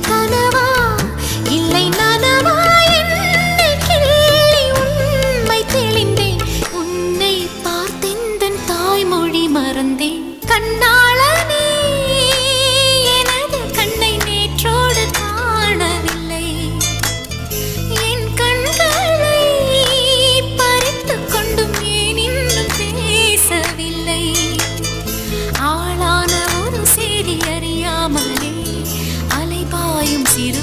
கனவா இல்லை நனவா என்னை கிள்ளி உண்மை தெளிந்தேன். உன்னை பார்த்தெந்தன் தாய்மொழி மறந்தேன். கண்ணாளனே எனது கண்ணை நேற்றோடு காணவில்லை. என் கண்களை பறித்துக் கொண்டும் ஏன் இன்னும் பேசவில்லை. ஆளான ஒரு செய்தி அறியாமலே அலைபாயும் சிறு